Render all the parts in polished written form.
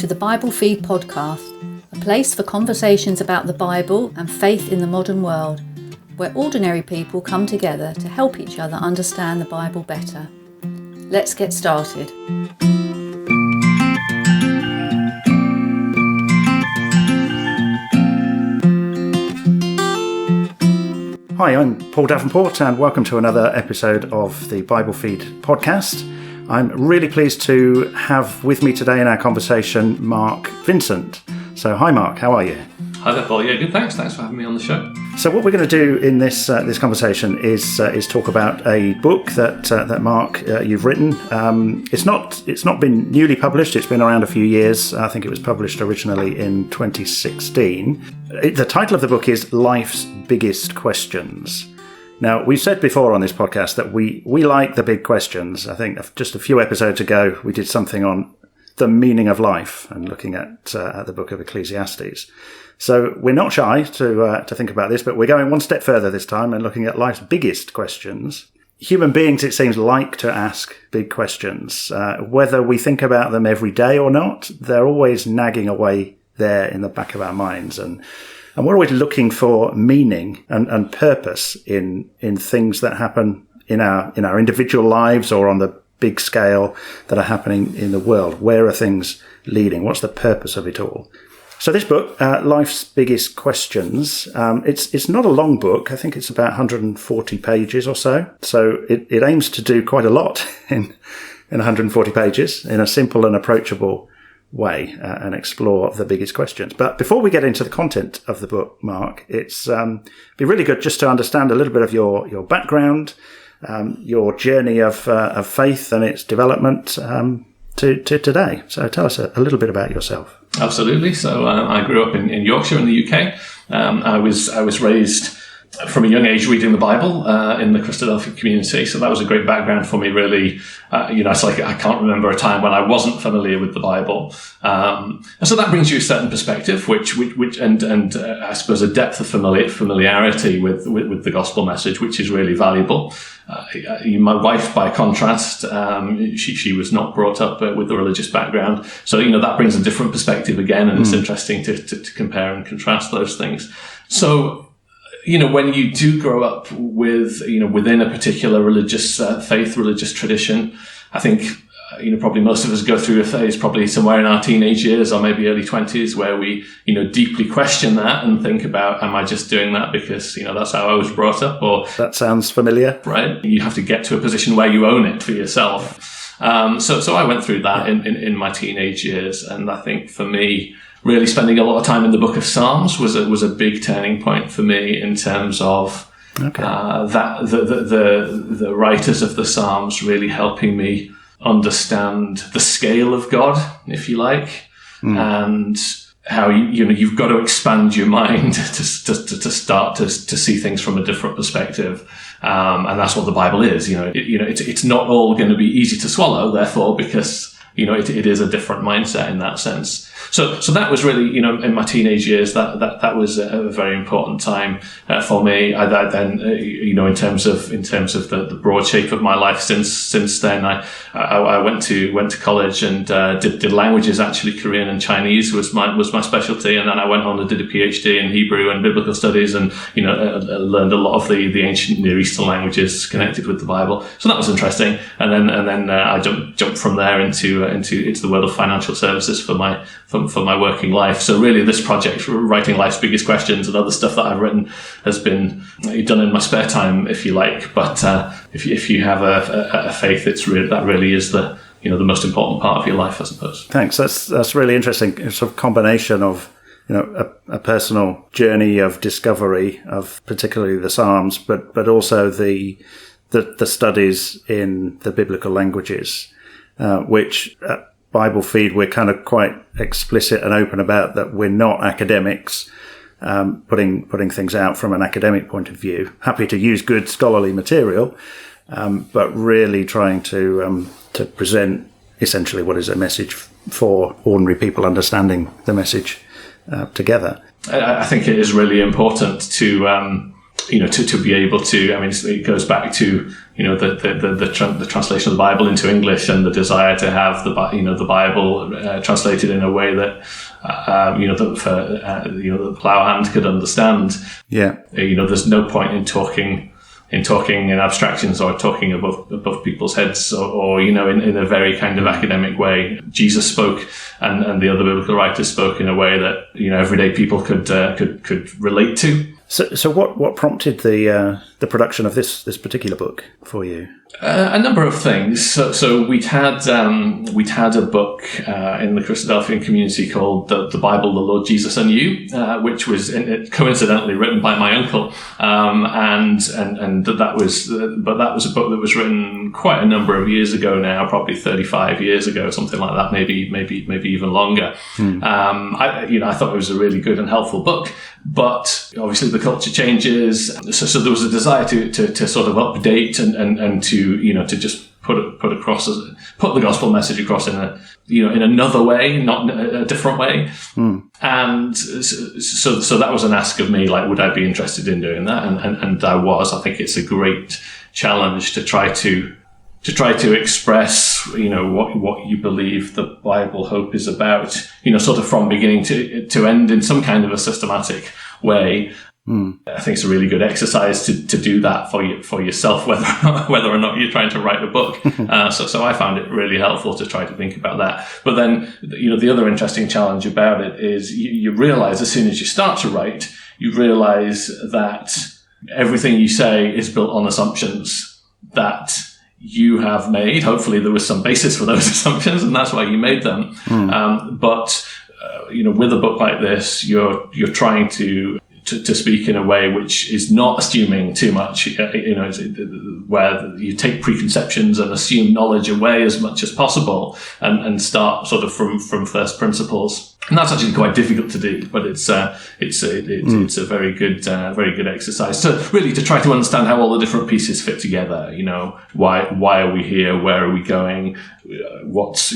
to the Bible Feed podcast, a place for conversations about the Bible and faith in the modern world, where ordinary people come together to help each other understand the Bible better. Let's get started. Hi, I'm Paul Davenport and welcome to another episode of the Bible Feed podcast. I'm really pleased to have with me today in our conversation Mark Vincent. So hi Mark, how are you? Hi there Paul, yeah good, thanks for having me on the show. So what we're going to do in this conversation is talk about a book that Mark you've written. It's not been newly published. It's been around a few years. I think it was published originally in 2016. The title of the book is Life's Biggest Questions. Now, we've said before on this podcast that we like the big questions. I think just a few episodes ago we did something on the meaning of life and looking at the book of Ecclesiastes. So we're not shy to think about this, but we're going one step further this time and looking at life's biggest questions. Human beings, it seems, like to ask big questions. Whether we think about them every day or not, they're always nagging away there in the back of our minds. And we're always looking for meaning and purpose in things that happen in our individual lives or on the big scale that are happening in the world. Where are things leading? What's the purpose of it all? So this book, Life's Biggest Questions, it's not a long book. I think it's about 140 pages or so. So it aims to do quite a lot in 140 pages in a simple and approachable way and explore the biggest questions. But before we get into the content of the book, Mark, it's be really good just to understand a little bit of your background, your journey of faith and its development to today. So tell us a little bit about yourself. Absolutely. So I grew up in Yorkshire in the UK. I was raised from a young age reading the Bible in the Christadelphian community. So that was a great background for me, really. It's like I can't remember a time when I wasn't familiar with the Bible. And so that brings you a certain perspective, which I suppose a depth of familiarity with the gospel message, which is really valuable. My wife, by contrast, she was not brought up with a religious background. So, that brings a different perspective again, and it's interesting to compare and contrast those things. So, when you do grow up with, within a particular religious faith, religious tradition, I think, probably most of us go through a phase probably somewhere in our teenage years or maybe early 20s where we, deeply question that and think about, am I just doing that because, that's how I was brought up? Or that sounds familiar. Right. You have to get to a position where you own it for yourself. So I went through that in my teenage years. And I think for me, really spending a lot of time in the book of Psalms was a big turning point for me in terms of that the writers of the Psalms really helping me understand the scale of God, if you like, and how you've got to expand your mind to start to see things from a different perspective, and that's what the Bible is. It's not all going to be easy to swallow, therefore, because it is a different mindset in that sense. So that was really, in my teenage years, that was a very important time for me. I then, in terms of the broad shape of my life since then, I went to college and did languages. Actually, Korean and Chinese was my specialty, and then I went on and did a PhD in Hebrew and biblical studies, and learned a lot of the ancient Near Eastern languages connected with the Bible. So that was interesting. And then I jumped from there into the world of financial services for my working life. So really this project, writing Life's Biggest Questions and other stuff that I've written, has been done in my spare time, if you like. But if you have a faith, that really is the most important part of your life, I suppose. Thanks. That's really interesting. It's a sort of combination of a personal journey of discovery of particularly the Psalms, but also the studies in the biblical languages, which Bible Feed, we're kind of quite explicit and open about that we're not academics, putting things out from an academic point of view. Happy to use good scholarly material, but really trying to present essentially what is a message for ordinary people understanding the message together. I think it is really important to be able to, it goes back to the translation of the Bible into English, and the desire to have the Bible translated in a way that the plough hand could understand. Yeah. There's no point in talking in abstractions or talking above people's heads or in a very kind of academic way. Jesus spoke and the other biblical writers spoke in a way that everyday people could relate to. So what prompted the production of this particular book for you? A number of things. So we'd had a book in the Christadelphian community called the Bible, the Lord Jesus and You, which was coincidentally written by my uncle, and that was a book that was written quite a number of years ago now, probably 35 years ago, something like that, maybe even longer. I thought it was a really good and helpful book, but obviously the culture changes, so there was a desire to sort of update and to just put the gospel message across in another way, not a different way. And so that was an ask of me, like, would I be interested in doing that? And I was. I think it's a great challenge to try to express, what you believe the Bible hope is about, sort of from beginning to end in some kind of a systematic way. I think it's a really good exercise to do that for yourself, whether or not you're trying to write a book. So I found it really helpful to try to think about that. But then, the other interesting challenge about it is you realize as soon as you start to write, you realize that everything you say is built on assumptions that you have made. Hopefully there was some basis for those assumptions, and that's why you made them. But with a book like this, you're trying to speak in a way which is not assuming too much, where you take preconceptions and assume knowledge away as much as possible and start sort of from first principles. And that's actually quite difficult to do, but it's a very good exercise to try to understand how all the different pieces fit together. Why are we here? Where are we going? What's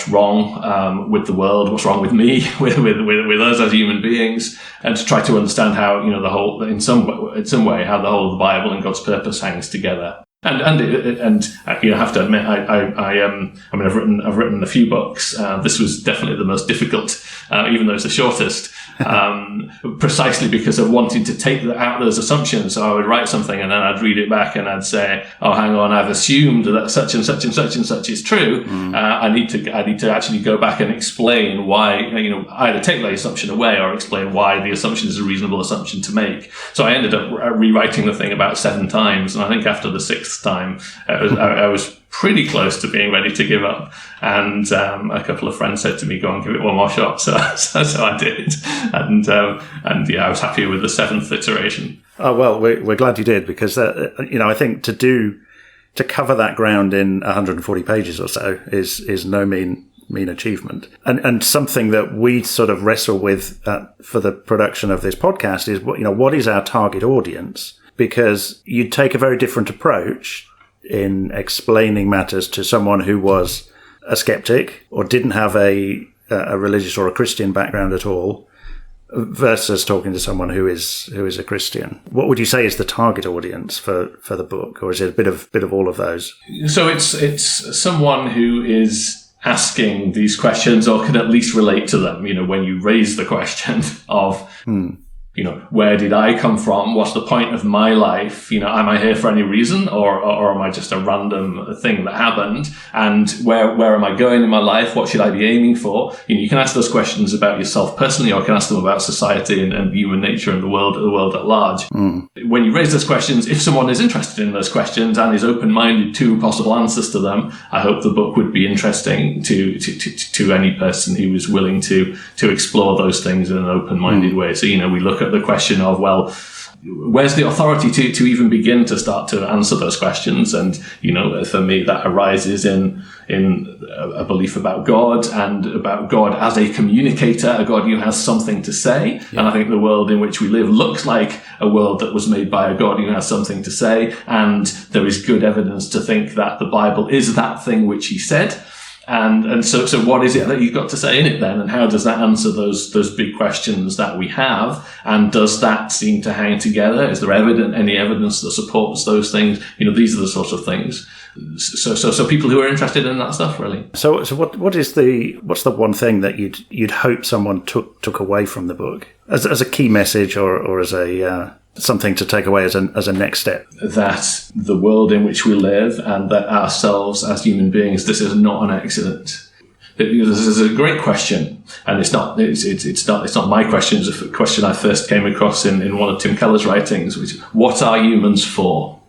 wrong with the world? What's wrong with me? with us as human beings? And to try to understand how the whole, in some way, how the whole of the Bible and God's purpose hangs together. And I have to admit, I've written a few books. This was definitely the most difficult, even though it's the shortest, precisely because of wanting to take out those assumptions. So I would write something and then I'd read it back and I'd say, oh, hang on, I've assumed that such and such and such and such is true. I need to actually go back and explain why, either take the assumption away or explain why the assumption is a reasonable assumption to make. So I ended up rewriting the thing about 7 times. And I think after the 6th time, I was pretty close to being ready to give up, and a couple of friends said to me, "Go and give it one more shot." So I did, and I was happy with the 7th iteration. Oh well, we're glad you did, because I think to cover that ground in 140 pages or so is no mean achievement, and something that we sort of wrestle with for the production of this podcast is what is our target audience. Because you'd take a very different approach in explaining matters to someone who was a skeptic or didn't have a religious or a Christian background at all, versus talking to someone who is a Christian. What would you say is the target audience for the book, or is it a bit of all of those? So it's someone who is asking these questions or can at least relate to them. When you raise the question of where did I come from? What's the point of my life? Am I here for any reason, or am I just a random thing that happened? And where am I going in my life? What should I be aiming for? You can ask those questions about yourself personally, or you can ask them about society and human nature and the world at large. When you raise those questions, if someone is interested in those questions and is open-minded to possible answers to them, I hope the book would be interesting to any person who is willing to explore those things in an open-minded way. So, we look at the question of, well, where's the authority to even begin to start to answer those questions? And, for me, that arises in a belief about God and about God as a communicator, a God who has something to say. Yeah. And I think the world in which we live looks like a world that was made by a God who has something to say. And there is good evidence to think that the Bible is that thing which he said. And so what is it that you've got to say in it then? And how does that answer those big questions that we have? And does that seem to hang together? Is there any evidence that supports those things? These are the sorts of things. So people who are interested in that stuff, really. So what's the one thing that you'd hope someone took away from the book as a key message or as a something to take away as a next step? That the world in which we live and that ourselves as human beings, this is not an accident. This is a great question, and it's not my question. It's a question I first came across in one of Tim Keller's writings, which is, what are humans for?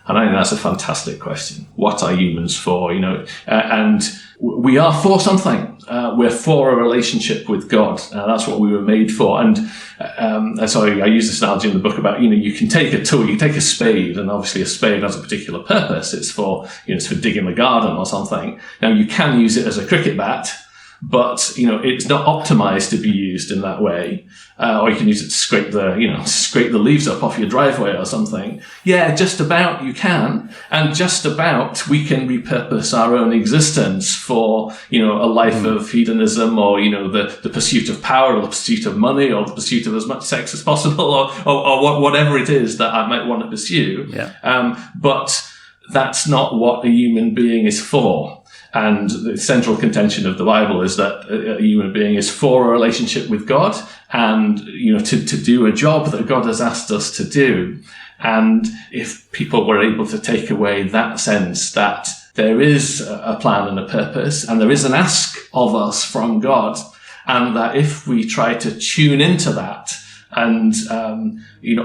And I think that's a fantastic question. What are humans for? And we are for something. We're for a relationship with God. That's what we were made for. And so I use this analogy in the book about, you can take a tool, you can take a spade, and obviously a spade has a particular purpose. It's for digging the garden or something. Now, you can use it as a cricket bat, but, it's not optimized to be used in that way. Or you can use it to scrape the leaves up off your driveway or something. Yeah, just about you can. And just about we can repurpose our own existence for, a life of hedonism or, the pursuit of power or the pursuit of money or the pursuit of as much sex as possible or whatever it is that I might want to pursue. Yeah. But that's not what a human being is for. And the central contention of the Bible is that a human being is for a relationship with God and, to do a job that God has asked us to do. And if people were able to take away that sense that there is a plan and a purpose and there is an ask of us from God, and that if we try to tune into that and,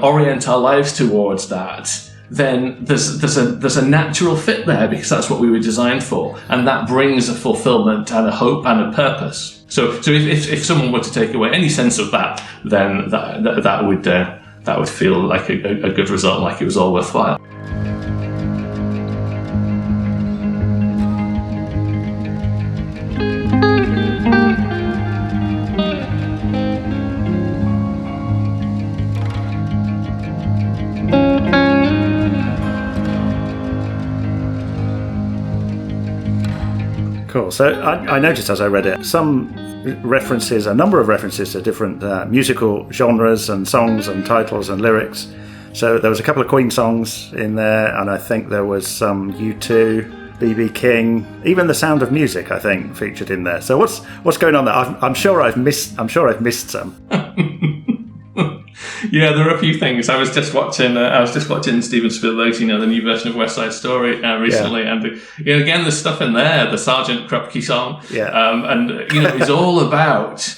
orient our lives towards that, then there's a natural fit there because that's what we were designed for, and that brings a fulfillment and a hope and a purpose. So if someone were to take away any sense of that, then that would feel like a good result, like it was all worthwhile. Cool. So I noticed as I read it, a number of references to different musical genres and songs and titles and lyrics. So there was a couple of Queen songs in there, and I think there was some U2, B.B. King, even The Sound of Music, I think, featured in there. So what's going on there? I'm sure I've missed some. Yeah, there are a few things. I was just watching Steven Spielberg's, the new version of West Side Story recently, and again, there's stuff in there. The Sergeant Krupke song, it's all about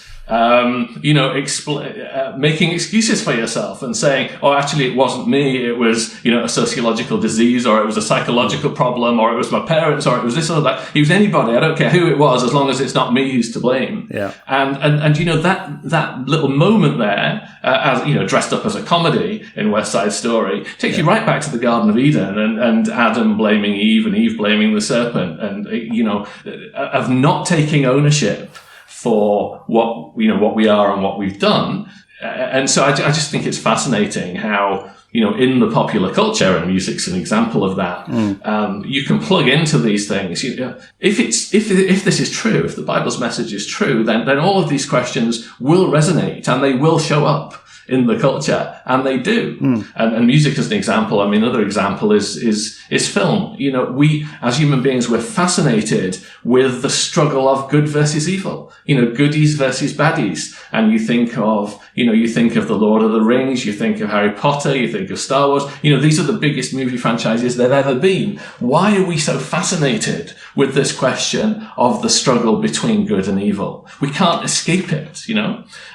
making excuses for yourself and saying, oh, actually, it wasn't me. It was, a sociological disease, or it was a psychological problem, or it was my parents, or it was this or that. It was anybody. I don't care who it was, as long as it's not me who's to blame. Yeah. And that little moment there, as dressed up as a comedy in West Side Story, takes you right back to the Garden of Eden and Adam blaming Eve and Eve blaming the serpent, and of not taking ownership for what we are and what we've done. And so I just think it's fascinating how, in the popular culture, and music's an example of that, you can plug into these things. If this is true, if the Bible's message is true, then all of these questions will resonate and they will show up in the culture, and they do. And music as an example. I mean, another example is film. We as human beings, we're fascinated with the struggle of good versus evil. Goodies versus baddies. And you think of the Lord of the Rings, you think of Harry Potter, you think of Star Wars. These are the biggest movie franchises there've ever been. Why are we so fascinated with this question of the struggle between good and evil? We can't escape it,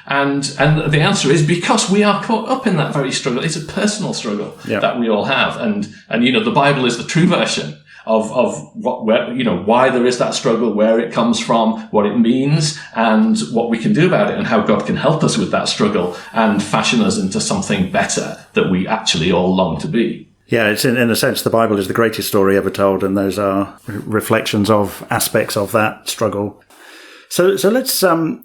And the answer is because we are caught up in that very struggle. It's a personal struggle that we all have. And the Bible is the true version of why there is that struggle, where it comes from, what it means, and what we can do about it, and how God can help us with that struggle and fashion us into something better that we actually all long to be. Yeah, it's in a sense the Bible is the greatest story ever told, and those are reflections of aspects of that struggle. So let's sort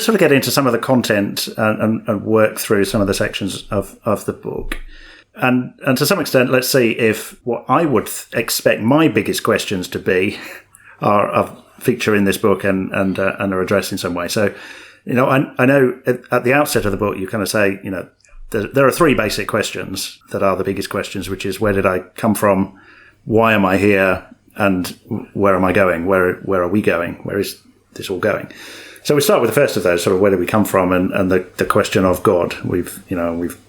of get into some of the content and work through some of the sections of the book. And to some extent, let's see if what I would expect my biggest questions to be are of feature in this book and are addressed in some way. So, I know at the outset of the book, you kind of say, there are three basic questions that are the biggest questions, which is, where did I come from? Why am I here? And where am I going? Where are we going? Where is this all going? So we start with the first of those, sort of where did we come from, and the question of God. We've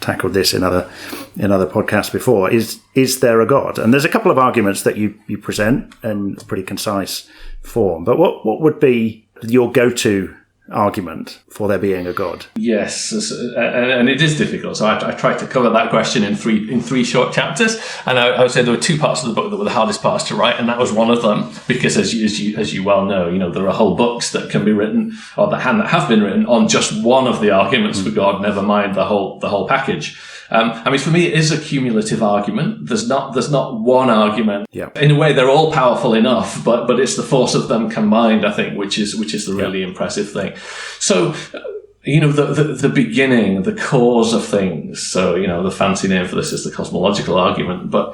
tackled this in other podcasts before. Is there a God? And there's a couple of arguments that you present in a pretty concise form. But what would be your go-to argument for there being a God? Yes, and it is difficult. So I tried to cover that question in three short chapters, and I would say there were two parts of the book that were the hardest parts to write, and that was one of them, because as you well know, there are whole books that can be written or that have been written on just one of the arguments for God. Never mind the whole package. For me, it is a cumulative argument. There's not one argument. Yeah. In a way, they're all powerful enough, but it's the force of them combined, I think, which is the really impressive thing. So, the beginning, the cause of things. So, the fancy name for this is the cosmological argument. But,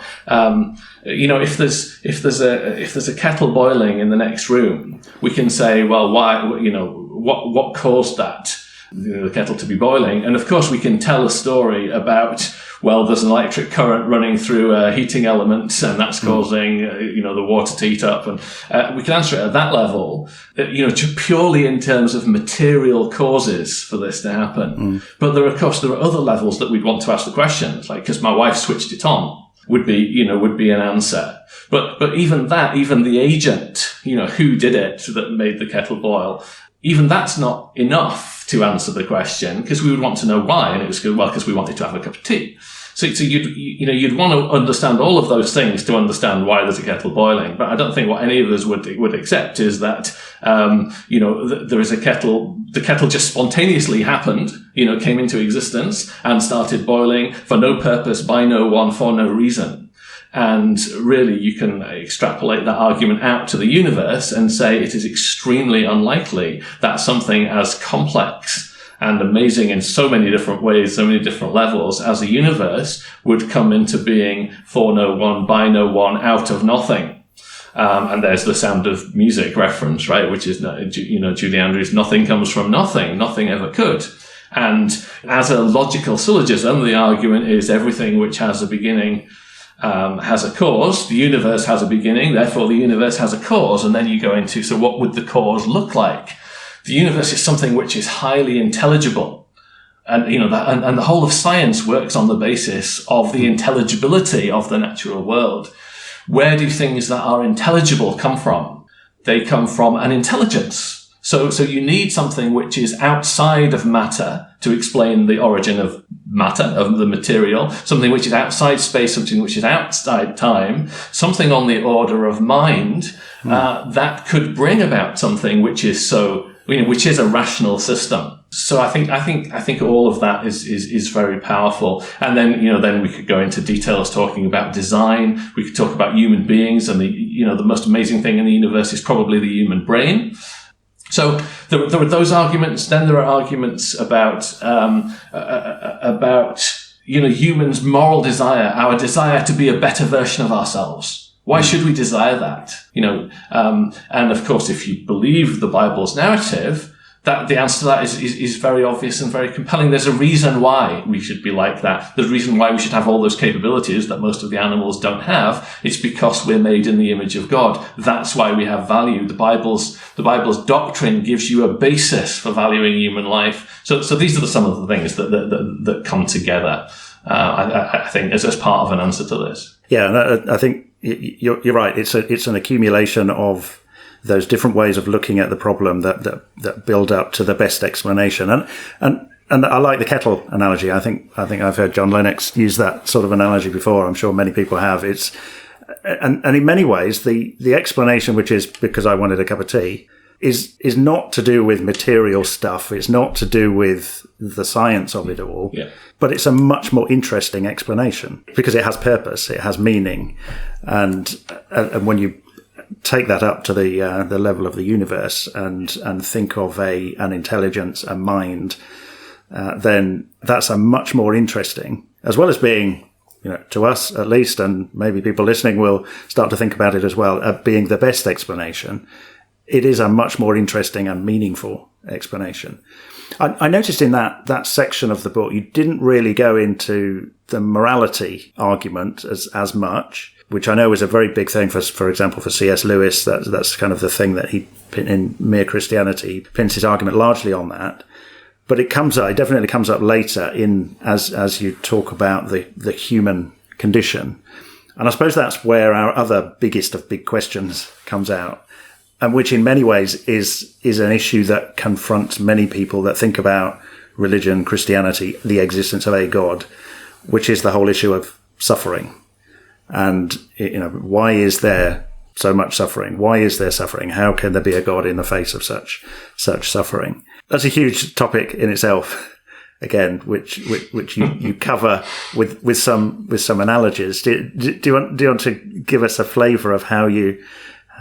if there's a kettle boiling in the next room, we can say, well, why, what caused that? The kettle to be boiling. And of course we can tell a story about, well, there's an electric current running through a heating element and that's causing, the water to heat up. And we can answer it at that level, purely in terms of material causes for this to happen. But there are other levels that we'd want to ask the questions, like, because my wife switched it on, would be an answer. But even the agent, who did it that made the kettle boil, even that's not enough to answer the question, because we would want to know why, and it was because we wanted to have a cup of tea. So you'd want to understand all of those things to understand why there's a kettle boiling. But I don't think what any of us would accept is that there is a kettle. The kettle just spontaneously happened, came into existence and started boiling for no purpose, by no one, for no reason. And really, you can extrapolate that argument out to the universe and say it is extremely unlikely that something as complex and amazing in so many different ways, so many different levels as a universe would come into being for no one, by no one, out of nothing. And there's the Sound of Music reference, right? Which is, Julie Andrews, nothing comes from nothing. Nothing ever could. And as a logical syllogism, the argument is everything which has a beginning has a cause. The universe has a beginning, therefore the universe has a cause. And then you go into, so what would the cause look like? The universe is something which is highly intelligible. And, and the whole of science works on the basis of the intelligibility of the natural world. Where do things that are intelligible come from? They come from an intelligence. So you need something which is outside of matter to explain the origin of matter, of the material, something which is outside space, something which is outside time, something on the order of mind, that could bring about something which is which is a rational system. So I think all of that is very powerful. And then we could go into details talking about design. We could talk about human beings, and the most amazing thing in the universe is probably the human brain. So there are those arguments. Then there are arguments about humans' moral desire, our desire to be a better version of ourselves. Why should we desire that? And of course, if you believe the Bible's narrative, that the answer to that is very obvious and very compelling. There's a reason why we should be like that. There's a reason why we should have all those capabilities that most of the animals don't have. It's because we're made in the image of God. That's why we have value. The Bible's doctrine gives you a basis for valuing human life. So these are some of the things that come together. I think as part of an answer to this. Yeah, and I think you're right. It's an accumulation of those different ways of looking at the problem that build up to the best explanation. And I like the kettle analogy. I think I've heard John Lennox use that sort of analogy before. I'm sure many people have. And in many ways, the explanation, which is because I wanted a cup of tea, is not to do with material stuff. It's not to do with the science of it all. Yeah. But it's a much more interesting explanation because it has purpose, it has meaning, and when you take that up to the level of the universe and think of an intelligence, a mind, then that's a much more interesting, as well as being, to us at least, and maybe people listening will start to think about it as well, being the best explanation. it is a much more interesting and meaningful explanation. I noticed in that section of the book, you didn't really go into the morality argument as much, which I know is a very big thing for example, for C.S. Lewis. That's kind of the thing that he, in Mere Christianity, pins his argument largely on that. But it definitely comes up later as you talk about the human condition. And I suppose that's where our other biggest of big questions comes out, and which in many ways is an issue that confronts many people that think about religion, Christianity, the existence of a God, which is the whole issue of suffering. And, why is there so much suffering? Why is there suffering? How can there be a God in the face of such suffering? That's a huge topic in itself, again, which you cover with some analogies. Do you want to give us a flavour of how you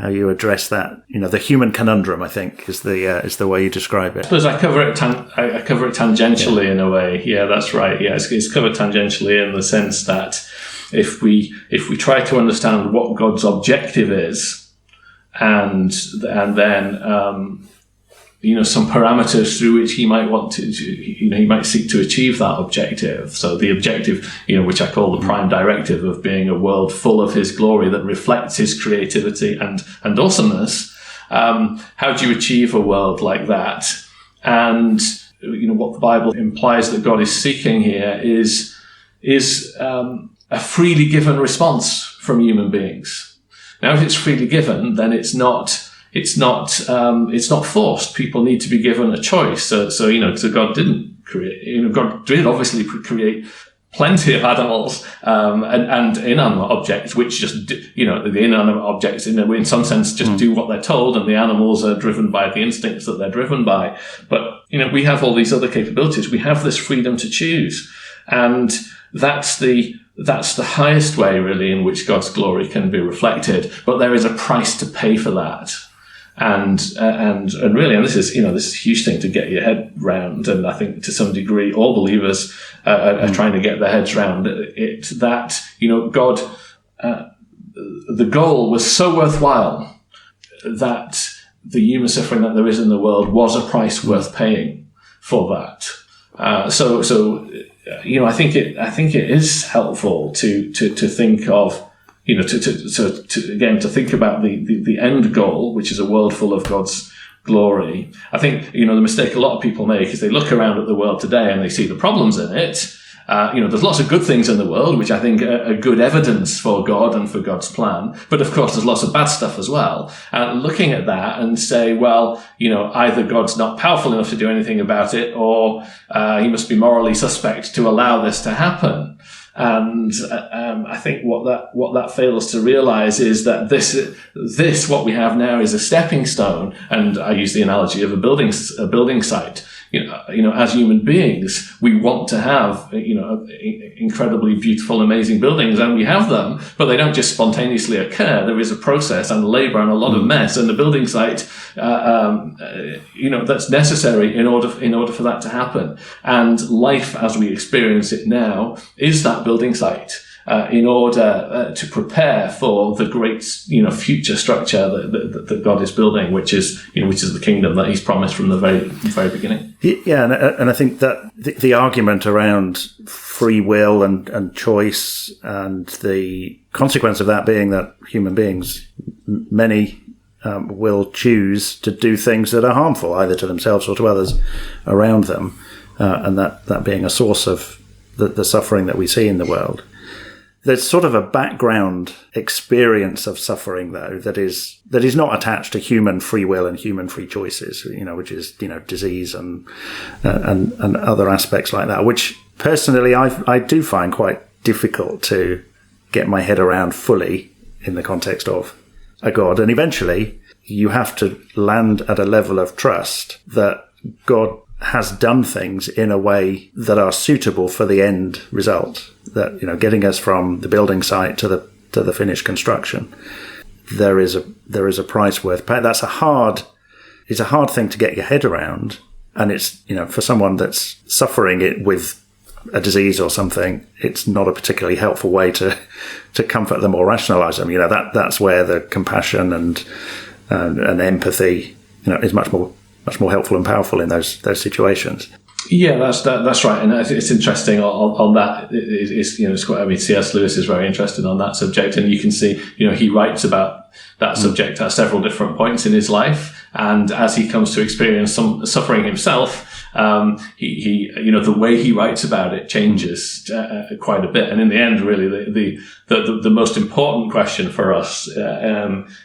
address that? The human conundrum, I think, is the way you describe it. I suppose I cover it tangentially in a way. Yeah, that's right. Yeah, it's covered tangentially in the sense that if we try to understand what God's objective is, and then some parameters through which he might want to, he might seek to achieve that objective. So the objective, which I call the prime directive of being a world full of his glory that reflects his creativity and awesomeness. How do you achieve a world like that? And what the Bible implies that God is seeking here is a freely given response from human beings. Now, if it's freely given, then it's not forced. People need to be given a choice. So God didn't create. God did obviously create plenty of animals and inanimate objects, which just the inanimate objects in some sense just do what they're told, and the animals are driven by the instincts that they're driven by. But we have all these other capabilities. We have this freedom to choose, and that's the highest way, really, in which God's glory can be reflected. But there is a price to pay for that. And really, this is a huge thing to get your head round, and I think to some degree all believers are trying to get their heads round it. That God, the goal was so worthwhile that the human suffering that there is in the world was a price worth paying for that. So I think it is helpful to think of. To think about the end goal, which is a world full of God's glory. I think, the mistake a lot of people make is they look around at the world today and they see the problems in it. There's lots of good things in the world, which I think are good evidence for God and for God's plan. But of course, there's lots of bad stuff as well. And looking at that and say, well, either God's not powerful enough to do anything about it, or he must be morally suspect to allow this to happen. And I think what that fails to realize is that this what we have now is a stepping stone. And I use the analogy of a building site. As human beings, we want to have incredibly beautiful, amazing buildings, and we have them, but they don't just spontaneously occur. There is a process and labor and a lot of mess, and the building site, that's necessary in order for that to happen. And life, as we experience it now, is that building site. In order to prepare for the great, future structure that God is building, which is the kingdom that He's promised from the very beginning. Yeah, and I think that the argument around free will and choice, and the consequence of that being that human beings, many will choose to do things that are harmful, either to themselves or to others around them, and that being a source of the suffering that we see in the world. There's sort of a background experience of suffering, though, that is not attached to human free will and human free choices, which is, disease and other aspects like that, which personally I do find quite difficult to get my head around fully in the context of a God. And eventually you have to land at a level of trust that God has done things in a way that are suitable for the end result, that getting us from the building site to the finished construction. There is a price worth paying. It's a hard thing to get your head around, and it's for someone that's suffering it with a disease or something, it's not a particularly helpful way to comfort them or rationalize them. That's where the compassion and and empathy, is much more helpful and powerful in those situations. Yeah, that's right, and it's interesting on that. It's quite. I mean, C.S. Lewis is very interested on that subject, and you can see, he writes about that subject at several different points in his life, and as he comes to experience some suffering himself, he the way he writes about it changes quite a bit. And in the end, really, the most important question for us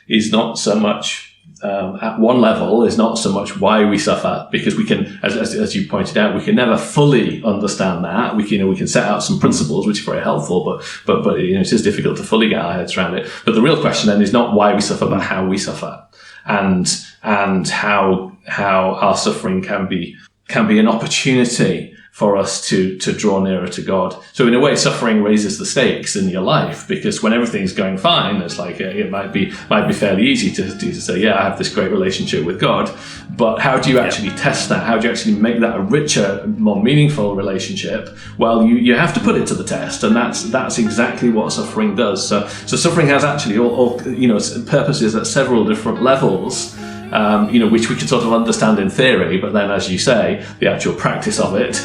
is not so much. At one level is not so much why we suffer, because we can, as you pointed out, we can never fully understand that. We can set out some principles which are very helpful, but it is difficult to fully get our heads around it. But the real question then is not why we suffer, but how we suffer, and how our suffering can be an opportunity for us to draw nearer to God. So in a way, suffering raises the stakes in your life, because when everything's going fine, it's like it might be fairly easy to say, yeah, I have this great relationship with God, but how do you actually test that? How do you actually make that a richer, more meaningful relationship? Well, you have to put it to the test, and that's exactly what suffering does. So suffering has actually all purposes at several different levels. Which we can sort of understand in theory, but then, as you say, the actual practice of it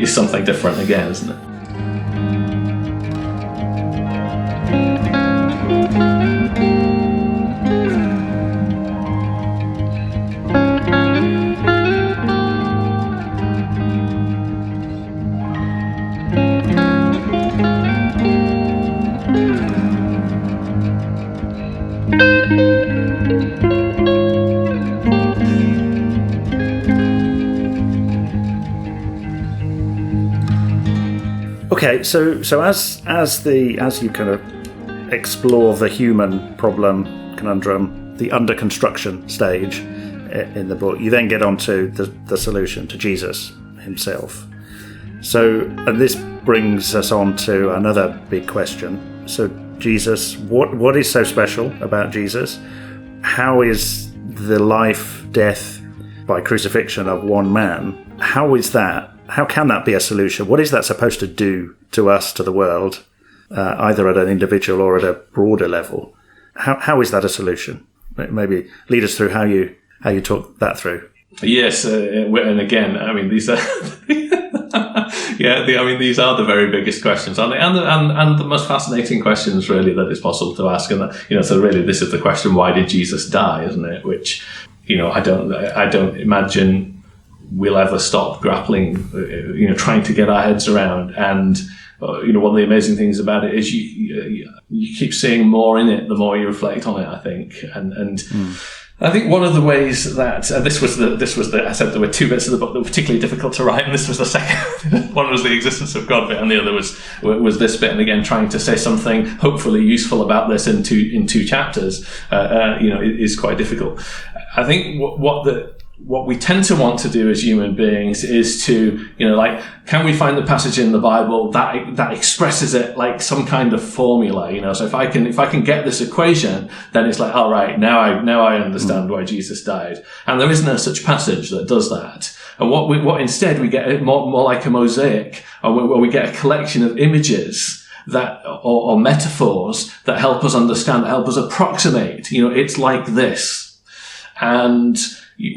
is something different again, isn't it? Okay, so as you kind of explore the human problem conundrum, the under construction stage in the book, you then get onto the solution, to Jesus himself. So, and this brings us on to another big question. So, Jesus, what is so special about Jesus? How is the life, death by crucifixion of one man? How can that be a solution? What is that supposed to do to us, to the world, either at an individual or at a broader level? How is that a solution? Maybe lead us through how you talk that through. Yes, and again, I mean, these are these are the very biggest questions, aren't they? And the most fascinating questions, really, that it's possible to ask. And so really, this is the question: why did Jesus die? Isn't it? Which, I don't imagine we'll ever stop grappling, trying to get our heads around. And one of the amazing things about it is you keep seeing more in it the more you reflect on it, I think. And I think one of the ways that this was the I said there were two bits of the book that were particularly difficult to write, and this was the second. One was the existence of God bit, and the other was this bit. And again, trying to say something hopefully useful about this in two chapters, is quite difficult. I think what we tend to want to do as human beings is to, can we find the passage in the Bible that expresses it like some kind of formula, so if I can get this equation, then it's like, all right, now I understand why Jesus died. And there is no such passage that does that. And what instead we get more like a mosaic, or where we get a collection of images that, or metaphors that help us understand, that help us approximate, it's like this. And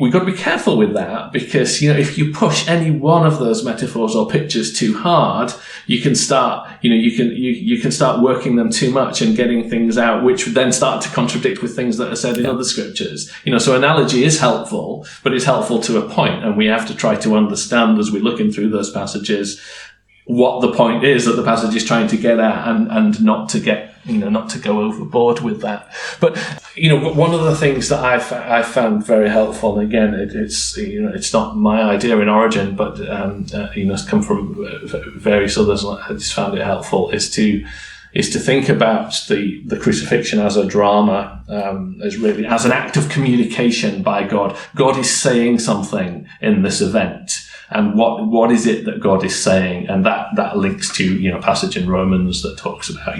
we've got to be careful with that, because, if you push any one of those metaphors or pictures too hard, you can start, you can start working them too much and getting things out, which then start to contradict with things that are said in other scriptures. So analogy is helpful, but it's helpful to a point, and we have to try to understand as we're looking through those passages what the point is that the passage is trying to get at, and not to get, not to go overboard with that. But, one of the things that I found very helpful, and again, it's not my idea in origin, but, it's come from various others, and I just found it helpful, is to think about the crucifixion as a drama, as an act of communication by God. God is saying something in this event. And what is it that God is saying? And that links to, a passage in Romans that talks about,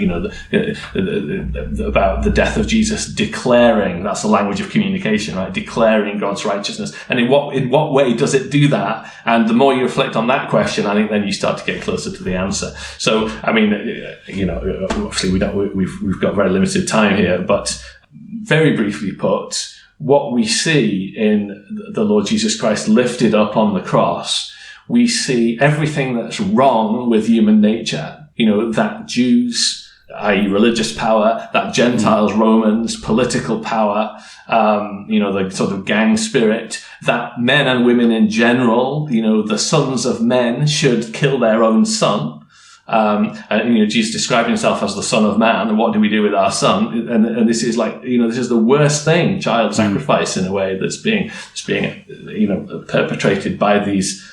about the death of Jesus, declaring, that's the language of communication, right? Declaring God's righteousness. And in what way does it do that? And the more you reflect on that question, I think then you start to get closer to the answer. So, I mean, obviously we've got very limited time here, but very briefly put, what we see in the Lord Jesus Christ lifted up on the cross, we see everything that's wrong with human nature. That Jews, i.e. religious power, that Gentiles, Romans, political power, the sort of gang spirit, that men and women in general, the sons of men should kill their own son. Jesus described himself as the Son of Man, and what do we do with our son? And this is this is the worst thing, child sacrifice in a way that's being perpetrated by these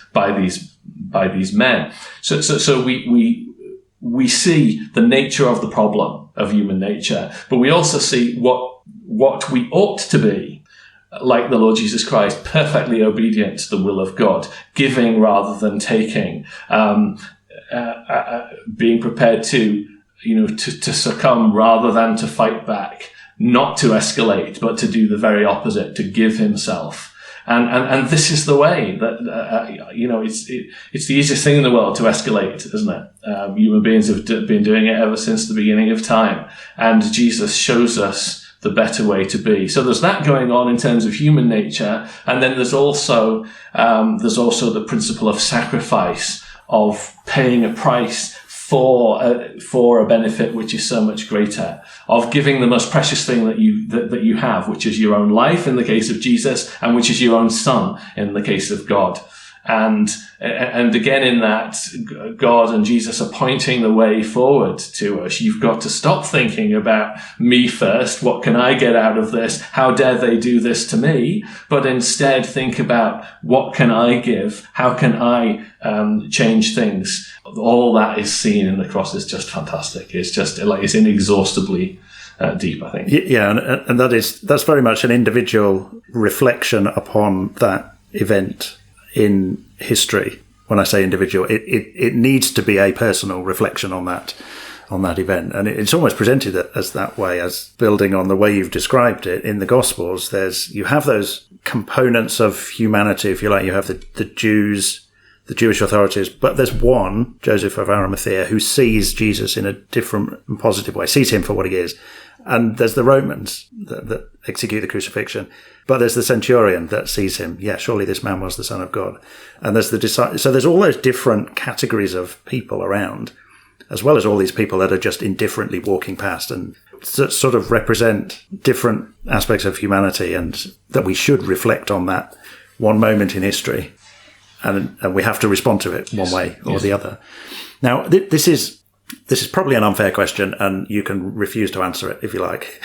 men. So we see the nature of the problem of human nature, but we also see what we ought to be, like the Lord Jesus Christ, perfectly obedient to the will of God, giving rather than taking, being prepared to succumb rather than to fight back, not to escalate, but to do the very opposite, to give himself. And this is the way that, it's the easiest thing in the world to escalate, isn't it? Human beings have been doing it ever since the beginning of time. And Jesus shows us the better way to be. So there's that going on in terms of human nature. And then there's also the principle of sacrifice, of paying a price for a benefit which is so much greater, of giving the most precious thing that you have, which is your own life in the case of Jesus, and which is your own son in the case of God. And again, in that, God and Jesus are pointing the way forward to us. You've got to stop thinking about me first. What can I get out of this? How dare they do this to me? But instead think about, what can I give? How can I change things? All that is seen in the cross is just fantastic. It's just it's inexhaustibly deep, I think. Yeah, and that's very much an individual reflection upon that event in history. When I say individual, it needs to be a personal reflection on that event, and it's almost presented as that way, as building on the way you've described it in the Gospels. You have those components of humanity, if you like. You have the Jews, the Jewish authorities, but there's one, Joseph of Arimathea, who sees Jesus in a different and positive way, sees him for what he is. And there's the Romans that execute the crucifixion. But there's the centurion that sees him. Yeah, surely this man was the Son of God. And there's the disciples. So there's all those different categories of people around, as well as all these people that are just indifferently walking past and sort of represent different aspects of humanity, and that we should reflect on that one moment in history. And we have to respond to it one way or the other. Now, this is probably an unfair question, and you can refuse to answer it if you like.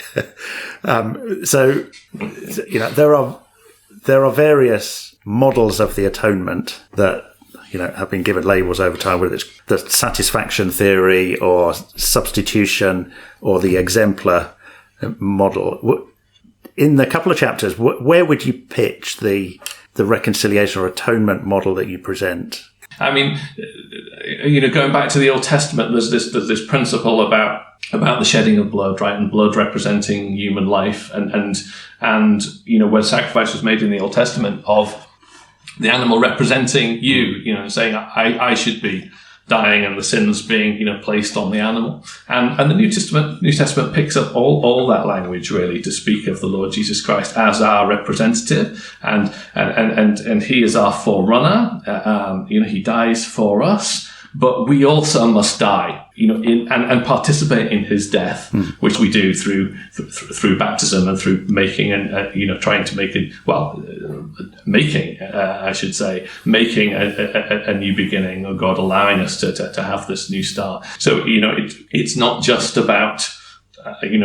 There are various models of the atonement that have been given labels over time, whether it's the satisfaction theory or substitution or the exemplar model. In the couple of chapters, where would you pitch the reconciliation or atonement model that you present? I mean, going back to the Old Testament, there's this principle about the shedding of blood, right, and blood representing human life, and when sacrifice was made in the Old Testament of the animal representing you, saying I should be dying and the sins being placed on the animal, and the New Testament picks up all that language really to speak of the Lord Jesus Christ as our representative, and he is our forerunner. He dies for us, but we also must die, and participate in his death, which we do through baptism and through making trying to make it, making a new beginning, or God allowing us to have this new start. So it's not just about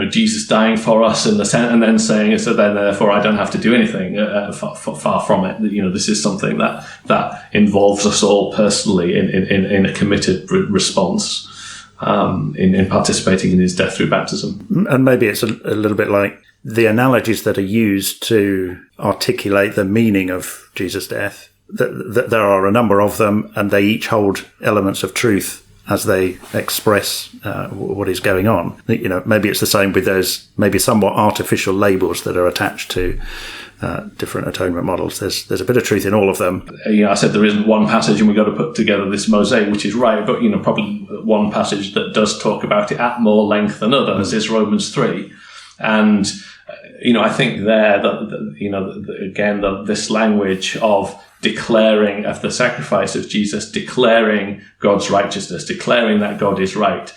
Jesus dying for us in the sense, and then saying, so then therefore I don't have to do anything. Far from it. This is something that involves us all personally in a committed response, in participating in his death through baptism. And maybe it's a little bit like the analogies that are used to articulate the meaning of Jesus' death. That there are a number of them, and they each hold elements of truth as they express what is going on. Maybe it's the same with those maybe somewhat artificial labels that are attached to different atonement models. There's a bit of truth in all of them. I said there isn't one passage and we've got to put together this mosaic, which is right, but probably one passage that does talk about it at more length than others is Romans 3. And I think there that this language of declaring of the sacrifice of Jesus, declaring God's righteousness, declaring that God is right.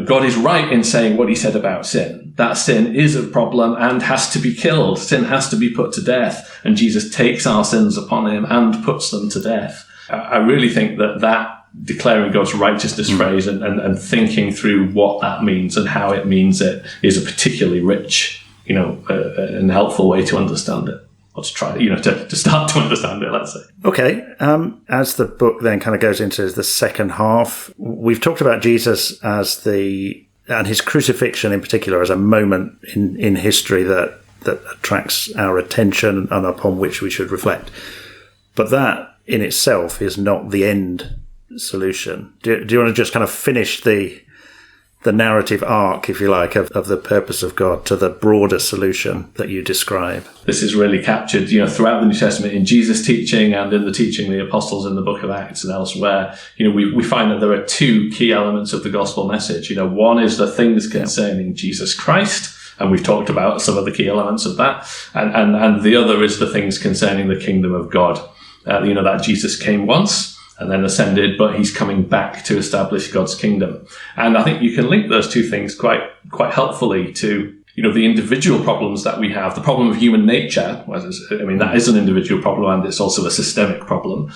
God is right in saying what he said about sin. That sin is a problem and has to be killed. Sin has to be put to death. And Jesus takes our sins upon him and puts them to death. I really think that declaring God's righteousness phrase and thinking through what that means and how it means it is a particularly rich, and helpful way to understand it. Or to try, to start to understand it, let's say. Okay. As the book then kind of goes into the second half, we've talked about Jesus and his crucifixion in particular as a moment in history that attracts our attention and upon which we should reflect. But that in itself is not the end solution. Do you want to just kind of finish the narrative arc, if you like, of the purpose of God to the broader solution that you describe? This is really captured, throughout the New Testament in Jesus' teaching and in the teaching of the apostles in the book of Acts and elsewhere. We find that there are two key elements of the gospel message. One is the things concerning Jesus Christ, and we've talked about some of the key elements of that. And the other is the things concerning the kingdom of God. That Jesus came once and then ascended, but he's coming back to establish God's kingdom. And I think you can link those two things quite helpfully to, the individual problems that we have. The problem of human nature, that is an individual problem and it's also a systemic problem.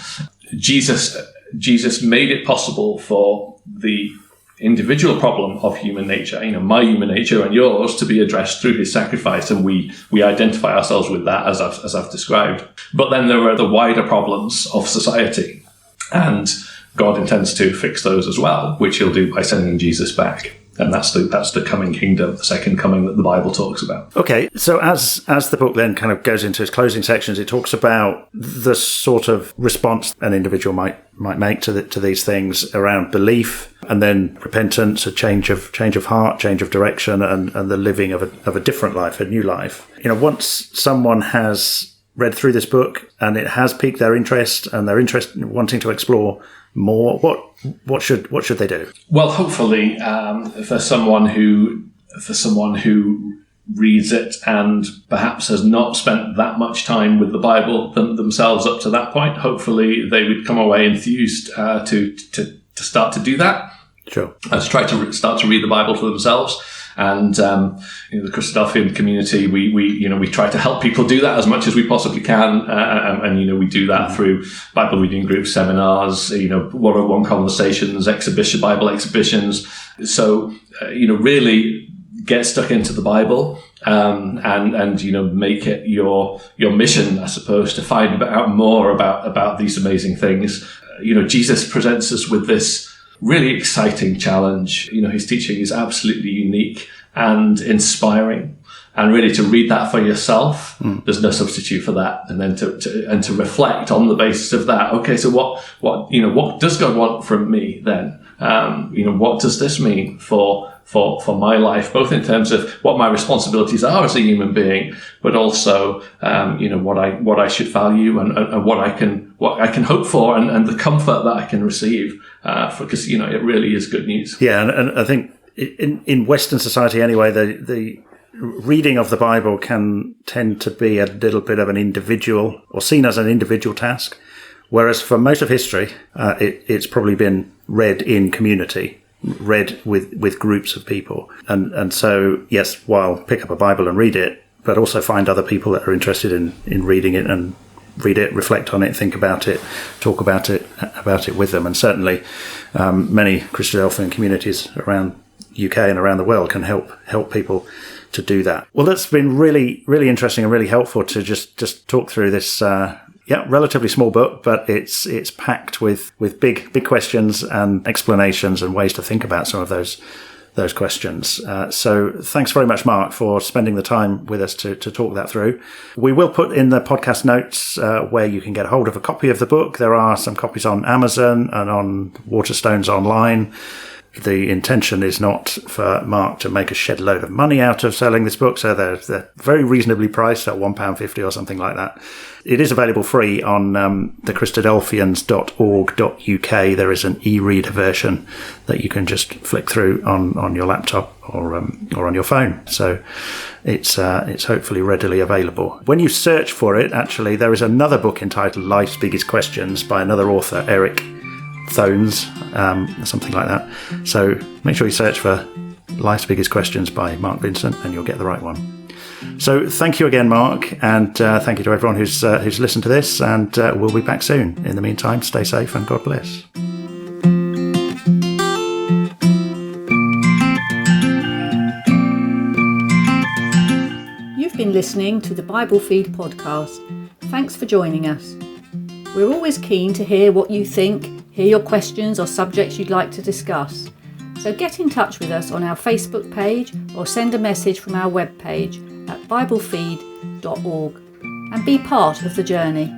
Jesus made it possible for the individual problem of human nature, my human nature and yours, to be addressed through his sacrifice, and we identify ourselves with that as I've described. But then there are the wider problems of society. And God intends to fix those as well, which he'll do by sending Jesus back. And that's the coming kingdom, the second coming that the Bible talks about. Okay, so as the book then kind of goes into its closing sections, it talks about the sort of response an individual might make to these things around belief, and then repentance, a change of heart, change of direction, and the living of a different life, a new life. Once someone has read through this book and it has piqued their interest and their interest in wanting to explore more, what should they do? Well, hopefully, for someone who reads it and perhaps has not spent that much time with the Bible themselves up to that point, hopefully they would come away enthused to start to do that. Sure. To try to start to read the Bible for themselves. And the Christadelphian community, we try to help people do that as much as we possibly can, and we do that through Bible reading groups, seminars, one-on-one conversations, Bible exhibitions. So really get stuck into the Bible, and make it your mission, I suppose, to find out more about these amazing things. Jesus presents us with this really exciting challenge. His teaching is absolutely unique and inspiring. And really to read that for yourself, there's no substitute for that. And then to reflect on the basis of that. Okay, so what does God want from me then? What does this mean for my life, both in terms of what my responsibilities are as a human being, but also, what I should value and what I can hope for and the comfort that I can receive, because, it really is good news. Yeah. And I think in Western society anyway, the reading of the Bible can tend to be a little bit of an individual, or seen as an individual task. Whereas for most of history, it's probably been read in community, read with groups of people. And so, yes, while pick up a Bible and read it, but also find other people that are interested in reading it and read it, reflect on it, think about it, talk about it with them. And certainly many Christadelphian communities around UK and around the world can help people to do that. Well, that's been really, really interesting and really helpful to just talk through this relatively small book, but it's packed with big questions and explanations and ways to think about some of those questions. So thanks very much, Mark, for spending the time with us to talk that through. We will put in the podcast notes where you can get hold of a copy of the book. There are some copies on Amazon and on Waterstones online. the intention is not for Mark to make a shed load of money out of selling this book, so they're very reasonably priced at £1.50 or something like that. It is available free on the christadelphians.org.uk. There is an e-reader version that you can just flick through on your laptop or on your phone. So it's hopefully readily available. When you search for it, actually, there is another book entitled Life's Biggest Questions by another author, Eric Thones, something like that. So make sure you search for Life's Biggest Questions by Mark Vincent and you'll get the right one. So thank you again, Mark, and thank you to everyone who's listened to this, and we'll be back soon. In the meantime, stay safe and God bless. You've been listening to the Bible Feed podcast. Thanks for joining us. We're always keen to hear what you think, hear your questions or subjects you'd like to discuss. So get in touch with us on our Facebook page or send a message from our webpage at biblefeed.org and be part of the journey.